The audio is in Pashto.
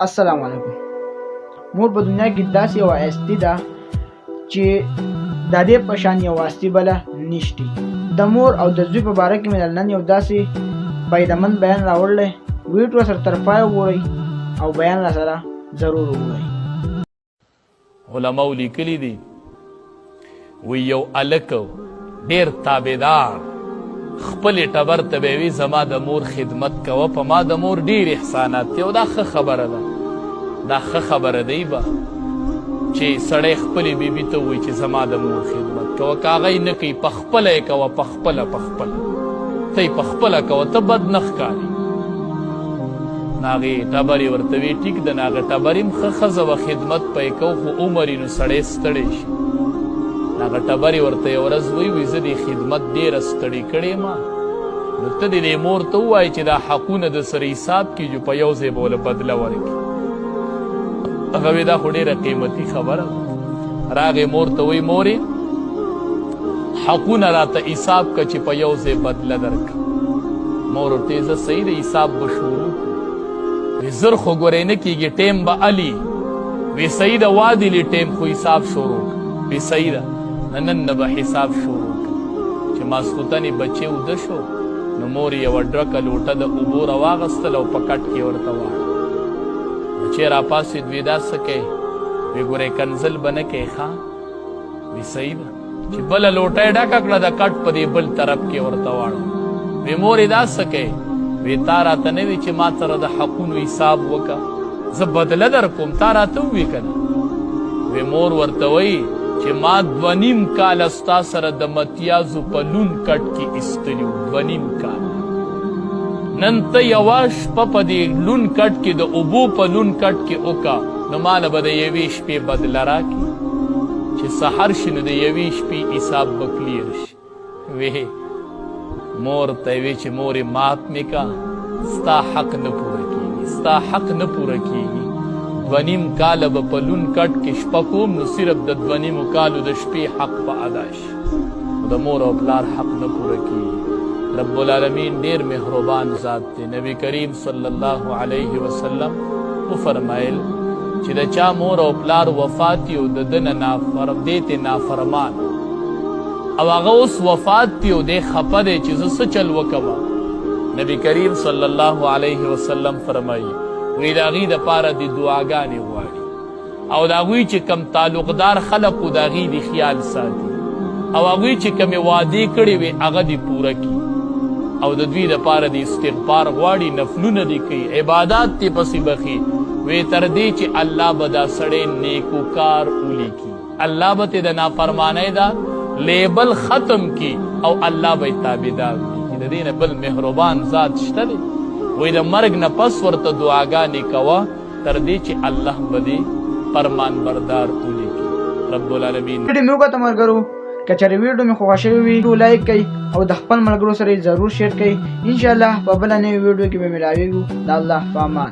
السلام علیکم. مور په دنیا کې داسې یوه هستي ده چې د دې په شان یوه هستي بله نشته. د مور او د زوی په باره کې مې نن یو داسې فایدهمند بیان راوړلی. ویډیو سره تر پایه وګورئ او بیان راسره ضرور وګورئ. علماء لیکلي دي وی یو هلک ډېر تابعدار خپلې ټبر ته به وي زما د مور خدمت کوه، په ما د مور ډېر احسانات دي او دا ښه خبره ده. دا ښه خبره دی به چې سړی خپلې بیبي ته ووایي چې زما د مور خدمت کوه. که هغه یې نه کوي پخپله یې کوه، پخپله ته یې پخپله کوه، ته بد نه ښکاري. نو هغې ټبر یې ورته وي ټیک ده، نو هغه ټبر یې هم ښه ښځه وه خدمت به یې کوو، خو عمر یې نو سړی ستړی شي. هغه ټبر یې ورته یوه ورځ وایي زه دې خدمت ډېره ستړې کړې ما، نو ته دې مور ته ووایې چې دا حقونه د سره حساب کېږي، په یو ځای به ورله بدله ورکړي. هغه وایي دا خو ډېره قیمتي خبره ده. راغې مور ته وایي مورې حقونه راته حساب که چې په یو ځای بدله درکړه. مور ورته وایي زه صحیح د حساب به شروع کړو. وی زر خو ګورې نه کېږي ټیم به علي. وی صحیح ده وادلي ټیم خو حساب شروع کړه. وی صحیح ده نن نه به حساب شروع کړه. چې ماسخوتن یې بچې وده شو نو مور یې یوه ډکه لوټه د اوبو راواغېستل او په کټ کې ورته واړه. چې راپاڅېد وی دا څه کوې؟ وی ګورې کنځل به نه کوې ښه؟ وی صحیح ده. چې بله لوټه یې ډکه کړه د کټ په دې بل طرف کې ورته واړه. وی مورې دا څه کوې؟ وی تا راته نه وي چې ما سره د حقونو حساب وکړه، زه بدله در کوم، تا راته ووي که نه؟ وی مور ورته وایي چې ما 2.5 کاله ستا سره د متیازو په لون کټ کې ایستلي وو. 2.5 کاله نن ته یوه شپه په دې لون کټ کې د اوبو په لون کټ کې وکړه، نو ماله به د یوې شپې بدله راکړي. چې سحر شي نو د یوې شپې حساب به کلیر شي. وی مور ته یې وی چې مورې مات مې که، ستا حق نه پوره کېږي، ستا حق نه پوره کېږي. 2.5 کاله به په لون کټ کې شپه کوم، نو صرف د 2.5 کالو د شپې حق به ادا شي. د مور او پلار حق نه پوره کېږي. رب العالمین ډېر مهربان ذات دی. نبی کریم صلی الله علیه وسلم وفرمایل چې د چا مور او پلار وفات دي او د ده نه دی ته نافرمان او هغه اوس وفات دي او دی خفه دی چې زه څه چل وکړمه، نبی کریم صلی الله علیه وسلم فرمایي وی د هغې دپاره د دعاګانې غواړي او د هغوی چې کم تعلقدار خلق و د هغې د خیال ساتي او هغوی چې کمې وعدې کړې وي هغه دې پوره کړي او د دوی دپاره د استغفار غواړي، نفلونه دې کوي، عبادات دې پسې بخي. وی تر دې چې الله به دا سړی نیکوکار ولیکي، الله به تې د نافرمانۍ دا لیبل ختم کی او الله به یې تابعدار ولیکي. د دې نه بل مهربان ذات شته دی؟ وی د مرګ نه پس ورته دعاګانې کوه تر دې چې الله به دې فرمان بردار ولیکي. رب العالمین ویډیو مې وکړه ملګرو. که چېرې ویډیو مې خوښه شوې وي لایک کړئ او د خپل ملګرو سره یې ضرور شیر کړئ. انشاءالله په بله نوې ویډیو کې به ملاویږو. د الله په امان.